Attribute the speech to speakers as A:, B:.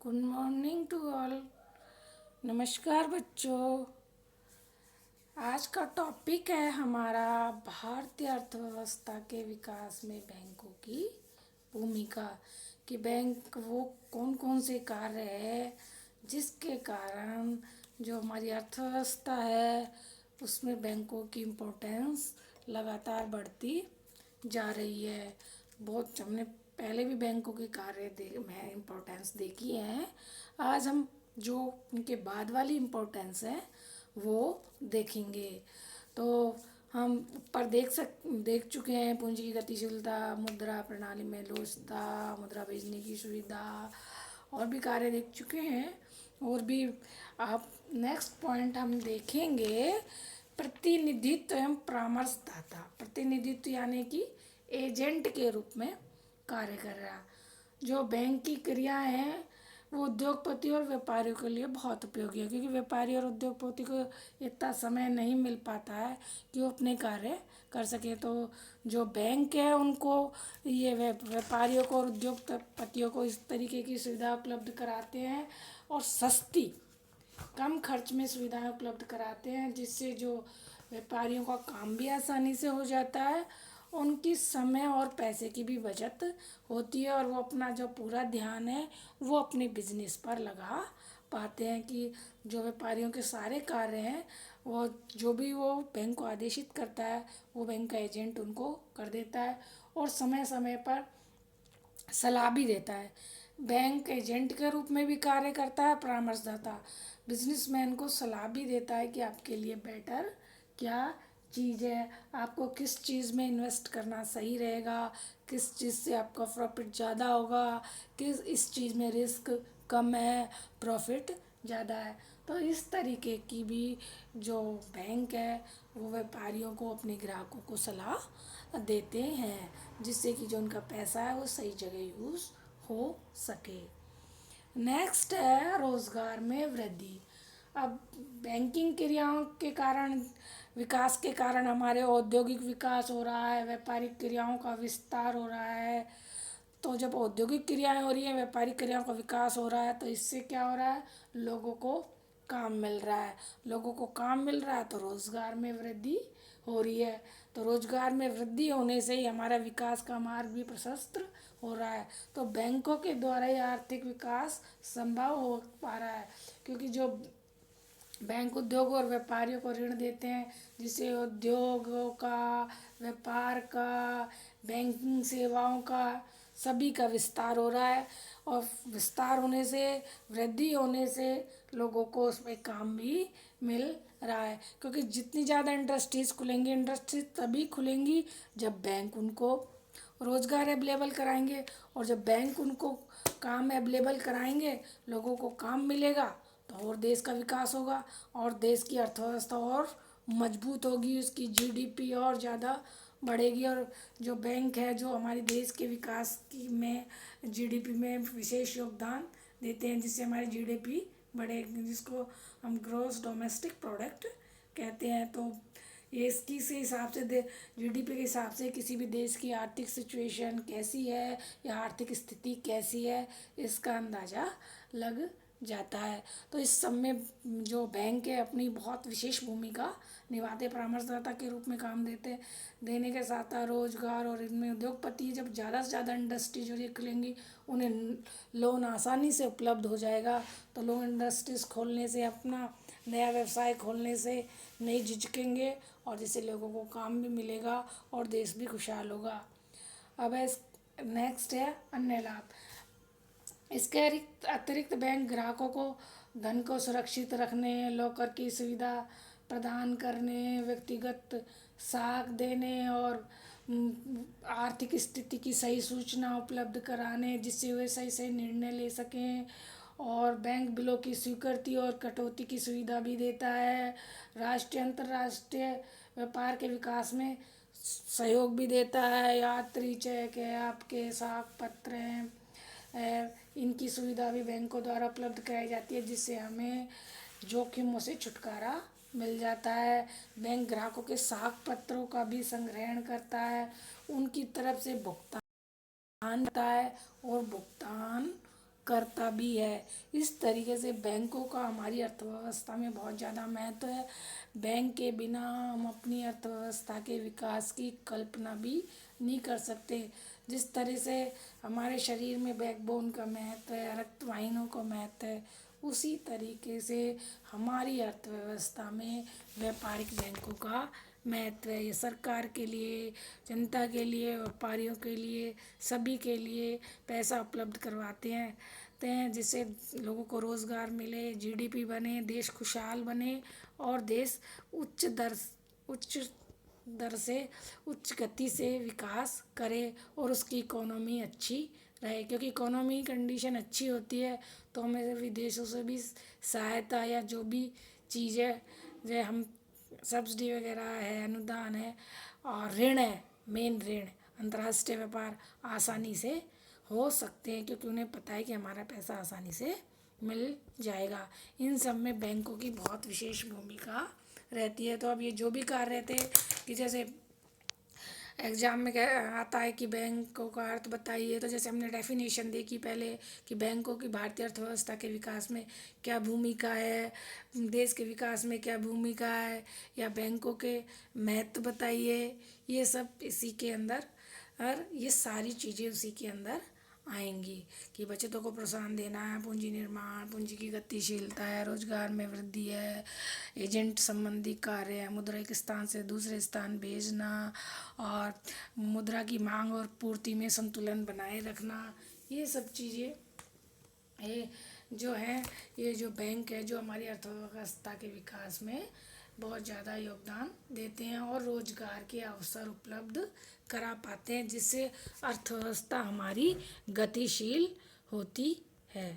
A: Good morning to all. नमस्कार बच्चों। आज का टॉपिक है हमारा भारतीय अर्थव्यवस्था के विकास में बैंकों की भूमिका। कि बैंक वो कौन कौन से कार्य है जिसके कारण जो हमारी अर्थव्यवस्था है उसमें बैंकों की इम्पोर्टेंस लगातार बढ़ती जा रही है। बहुत हमने पहले भी बैंकों के कार्य में इम्पोर्टेंस देखी है। आज हम जो उनके बाद वाली इम्पोर्टेंस है वो देखेंगे। तो हम ऊपर देख चुके हैं पूंजी की गतिशीलता, मुद्रा प्रणाली में लोचता, मुद्रा भेजने की सुविधा और भी कार्य देख चुके हैं। और भी आप नेक्स्ट पॉइंट हम देखेंगे प्रतिनिधित्व एवं परामर्शदाता। प्रतिनिधित्व यानी कि एजेंट के रूप में कार्य कर रहा। जो बैंक की क्रियाएं हैं वो उद्योगपति और व्यापारियों के लिए बहुत उपयोगी है, क्योंकि व्यापारी और उद्योगपति को इतना समय नहीं मिल पाता है कि वो अपने कार्य कर सके। तो जो बैंक है उनको ये व्यापारियों को और उद्योगपतियों को इस तरीके की सुविधा उपलब्ध कराते हैं और सस्ती कम खर्च में सुविधाएं उपलब्ध कराते हैं, जिससे जो व्यापारियों का काम भी आसानी से हो जाता है, उनकी समय और पैसे की भी बचत होती है और वो अपना जो पूरा ध्यान है वो अपने बिजनेस पर लगा पाते हैं। कि जो व्यापारियों के सारे कार्य हैं वो जो भी वो बैंक को आदेशित करता है वो बैंक का एजेंट उनको कर देता है और समय समय पर सलाह भी देता है। बैंक एजेंट के रूप में भी कार्य करता है। परामर्शदाता बिजनेसमैन को सलाह भी देता है कि आपके लिए बेटर क्या चीज़ है, आपको किस चीज़ में इन्वेस्ट करना सही रहेगा, किस चीज़ से आपका प्रॉफिट ज़्यादा होगा, किस इस चीज़ में रिस्क कम है, प्रॉफिट ज़्यादा है। तो इस तरीके की भी जो बैंक है वो व्यापारियों को अपने ग्राहकों को सलाह देते हैं, जिससे कि जो उनका पैसा है वो सही जगह यूज़ हो सके। नेक्स्ट है रोज़गार में वृद्धि। अब बैंकिंग क्रियाओं के कारण विकास के कारण हमारे औद्योगिक विकास हो रहा है, व्यापारिक क्रियाओं का विस्तार हो रहा है। तो जब औद्योगिक क्रियाएं हो रही हैं, व्यापारिक क्रियाओं का विकास हो रहा है, तो इससे क्या हो रहा है, लोगों को काम मिल रहा है। लोगों को काम मिल रहा है तो रोज़गार में वृद्धि हो रही है। तो रोज़गार में वृद्धि होने से ही हमारा विकास का मार्ग भी प्रशस्त हो रहा है। तो बैंकों के द्वारा ही आर्थिक विकास संभव हो पा रहा है, क्योंकि जो बैंक उद्योग और व्यापारियों को ऋण देते हैं, जिससे उद्योगों का, व्यापार का, बैंकिंग सेवाओं का सभी का विस्तार हो रहा है। और विस्तार होने से, वृद्धि होने से लोगों को उसमें काम भी मिल रहा है, क्योंकि जितनी ज़्यादा इंडस्ट्रीज़ खुलेंगी, इंडस्ट्रीज तभी खुलेंगी जब बैंक उनको रोज़गार अवेलेबल कराएंगे। और जब बैंक उनको काम अवेलेबल कराएंगे, लोगों को काम मिलेगा, तो और देश का विकास होगा और देश की अर्थव्यवस्था और मजबूत होगी, उसकी जीडीपी और ज़्यादा बढ़ेगी। और जो बैंक है जो हमारे देश के विकास की में जीडीपी में विशेष योगदान देते हैं, जिससे हमारी जीडीपी बढ़ेगी, जिसको हम ग्रॉस डोमेस्टिक प्रोडक्ट कहते हैं। तो ये इसकी से हिसाब से जीडीपी के हिसाब से किसी भी देश की आर्थिक सिचुएशन कैसी है या आर्थिक स्थिति कैसी है, इसका अंदाज़ा लग जाता है। तो इस सब में जो बैंक है अपनी बहुत विशेष भूमिका निभाते, परामर्शदाता के रूप में काम देने के साथ साथ रोजगार, और इनमें उद्योगपति जब ज़्यादा से ज़्यादा इंडस्ट्री जो ये खुलेंगी उन्हें लोन आसानी से उपलब्ध हो जाएगा। तो लोग इंडस्ट्रीज खोलने से, अपना नया व्यवसाय खोलने से नहीं झिझकेंगे और जिससे लोगों को काम भी मिलेगा और देश भी खुशहाल होगा। अब नेक्स्ट है अन्य लाभ। इसके अतिरिक्त बैंक ग्राहकों को धन को सुरक्षित रखने, लॉकर की सुविधा प्रदान करने, व्यक्तिगत साख देने और आर्थिक स्थिति की सही सूचना उपलब्ध कराने, जिससे वे सही सही निर्णय ले सकें। और बैंक बिलों की स्वीकृति और कटौती की सुविधा भी देता है। राष्ट्रीय अंतर्राष्ट्रीय व्यापार के विकास में सहयोग भी देता है। यात्री चेक है, आपके साख पत्र हैं, इनकी सुविधा भी बैंकों द्वारा उपलब्ध कराई जाती है, जिससे हमें जोखिमों से छुटकारा मिल जाता है। बैंक ग्राहकों के साख पत्रों का भी संग्रहण करता है, उनकी तरफ से भुगतान होता है और भुगतान करता भी है। इस तरीके से बैंकों का हमारी अर्थव्यवस्था में बहुत ज़्यादा महत्व है। बैंक के बिना हम अपनी अर्थव्यवस्था के विकास की कल्पना भी नहीं कर सकते। जिस तरह से हमारे शरीर में बैकबोन का महत्व है, रक्त वाहिनियों का महत्व है, उसी तरीके से हमारी अर्थव्यवस्था में व्यापारिक बैंकों का महत्व है। ये सरकार के लिए, जनता के लिए, व्यापारियों के लिए, सभी के लिए पैसा उपलब्ध करवाते हैं जिससे लोगों को रोज़गार मिले, जीडीपी बने, देश खुशहाल बने और देश उच्च दर से उच्च गति से विकास करे और उसकी इकोनॉमी अच्छी रहे। क्योंकि इकोनॉमी कंडीशन अच्छी होती है तो हमें विदेशों से भी सहायता या जो भी चीज़ें जो हम सब्सिडी वगैरह है, अनुदान है और ऋण है, मेन ऋण अंतर्राष्ट्रीय व्यापार आसानी से हो सकते हैं क्योंकि उन्हें पता है कि हमारा पैसा आसानी से मिल जाएगा। इन सब में बैंकों की बहुत विशेष भूमिका रहती है। तो अब ये जो भी कार्य रहते हैं कि जैसे एग्जाम में क्या आता है कि बैंकों का अर्थ बताइए, तो जैसे हमने डेफिनेशन देखी पहले कि बैंकों की भारतीय अर्थव्यवस्था के विकास में क्या भूमिका है, देश के विकास में क्या भूमिका है, या बैंकों के महत्व बताइए। ये सब इसी के अंदर और ये सारी चीज़ें उसी के अंदर आएंगी कि बचतों को प्रोत्साहन देना है, पूंजी निर्माण, पूंजी की गतिशीलता है, रोजगार में वृद्धि है, एजेंट संबंधी कार्य है, मुद्रा एक स्थान से दूसरे स्थान भेजना और मुद्रा की मांग और पूर्ति में संतुलन बनाए रखना। ये सब चीज़ें ये जो है, ये जो बैंक है जो हमारी अर्थव्यवस्था के विकास में बहुत ज़्यादा योगदान देते हैं और रोजगार के अवसर उपलब्ध करा पाते हैं जिससे अर्थव्यवस्था हमारी गतिशील होती है।